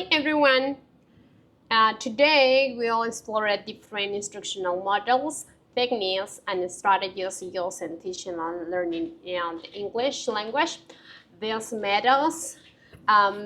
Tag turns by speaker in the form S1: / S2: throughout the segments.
S1: Hi everyone! Today we'll explore different instructional models, techniques, and strategies used in teaching and learning in the English language. These methods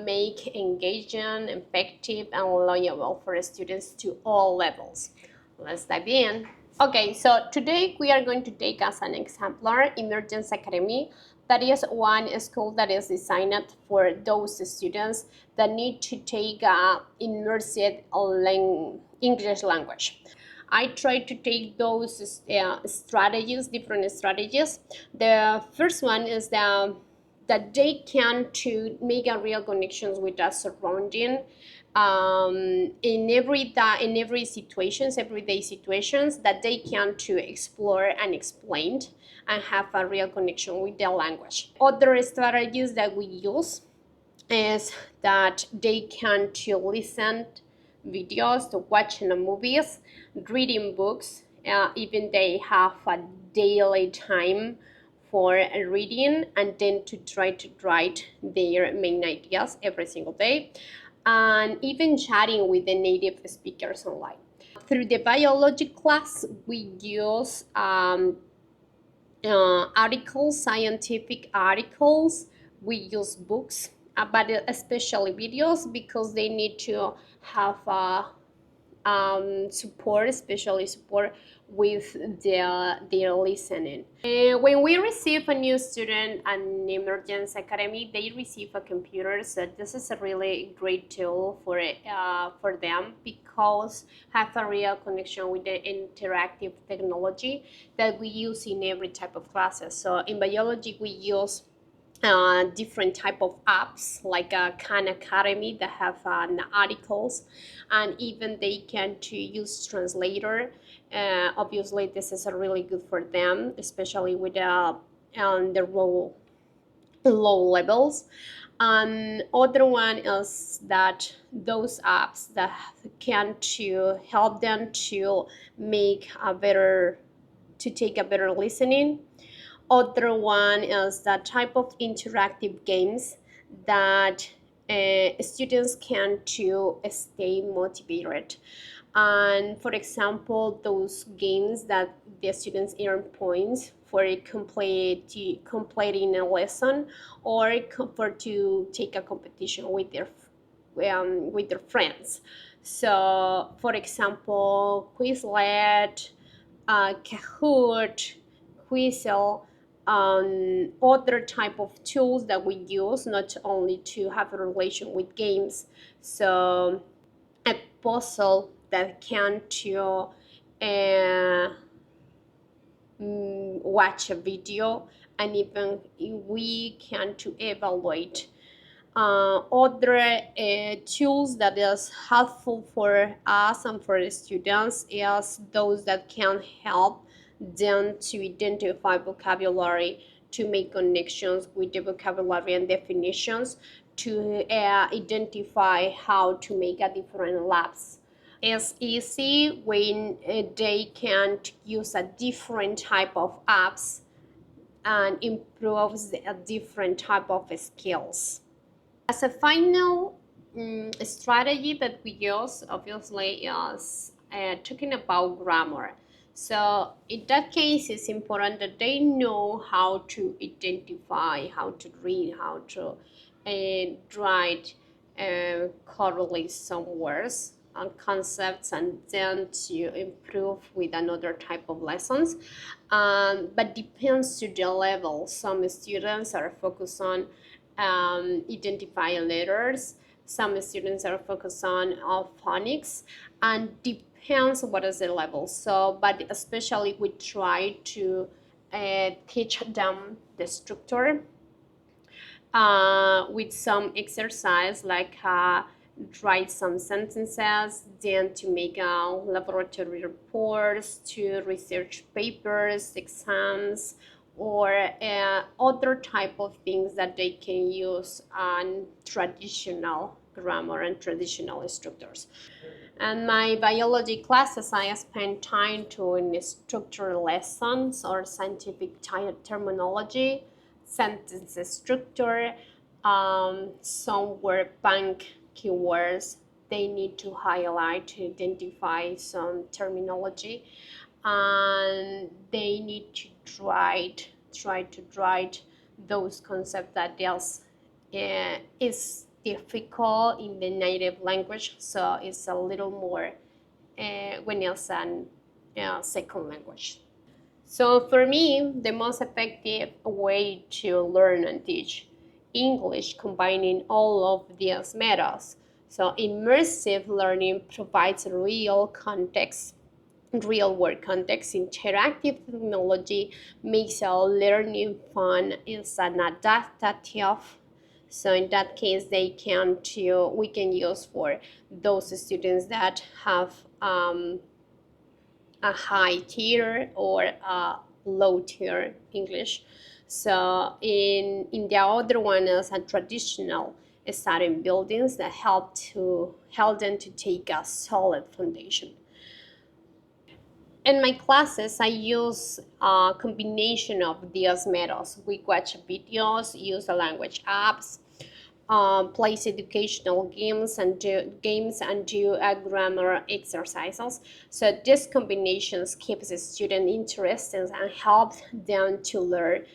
S1: make engaging, effective, and loyal for students to all levels. Let's dive in. Okay, so today we are going to take as an exemplar Emergence Academy. That is one school that is designed for those students that need to take immersive English language. I try to take those strategies, different strategies. The first one is that they can to make a real connections with the surrounding in every situations, everyday situations, that they can to explore and explain and have a real connection with the language. Other strategies that we use is that they can to listen videos, to watching movies, reading books, even they have a daily time for reading, and then to try to write their main ideas every single day, and even chatting with the native speakers online. Through the biology class, we use articles, scientific articles. We use books, but especially videos, because they need to have support, especially support with their listening. When we receive a new student at Emergence Academy, they receive a computer. So this is a really great tool for them, because have a real connection with the interactive technology that we use in every type of classes. So in biology, we use different type of apps like Khan Academy that have articles, and even they can to use translator. Obviously this is really good for them, especially with the low levels. And other one is that those apps that can to help them to make a better, to take a better listening. Other one is the type of interactive games that students can to stay motivated. And for example, those games that the students earn points for completing a lesson, or for to take a competition with their friends. So for example, Quizlet, Kahoot, Quizle, other type of tools that we use, not only to have a relation with games. So a puzzle that can to watch a video, and even we can to evaluate. Other tools that is helpful for us and for the students is those that can help them to identify vocabulary, to make connections with the vocabulary and definitions, to identify how to make a different labs. It's easy when they can use a different type of apps and improves a different type of skills. As a final strategy that we use, obviously, is talking about grammar. So in that case, it's important that they know how to identify, how to read, how to write, correlate some words and concepts, and then to improve with another type of lessons. But depends to the level. Some students are focused on identifying letters. Some students are focused on phonics, and depends what is the level. So, but especially we try to teach them the structure with some exercise, like write some sentences, then to make laboratory reports, to research papers, exams, or other type of things that they can use on traditional grammar and traditional structures. And my biology classes, I spend time to structure lessons or scientific terminology, sentence structure, some word bank keywords. They need to highlight to identify some terminology, and they need to try to write those concepts that is difficult in the native language, so it's a little more when it's an second language. So for me, the most effective way to learn and teach English combining all of these methods. So immersive learning provides real context, real world context. Interactive technology makes our learning fun. It's an adaptive. So in that case, we can use for those students that have a high tier or a low tier English. So in the other one is a traditional studying buildings that help them to take a solid foundation. In my classes, I use a combination of these methods. We watch videos, use the language apps, plays educational games and do grammar exercises. So these combinations keeps the student interested and help them to learn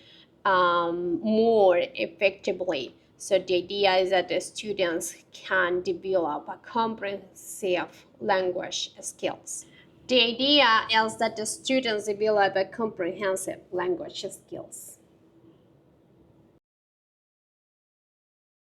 S1: more effectively. So the idea is that the students can develop a comprehensive language skills. The idea is that the students develop a comprehensive language skills.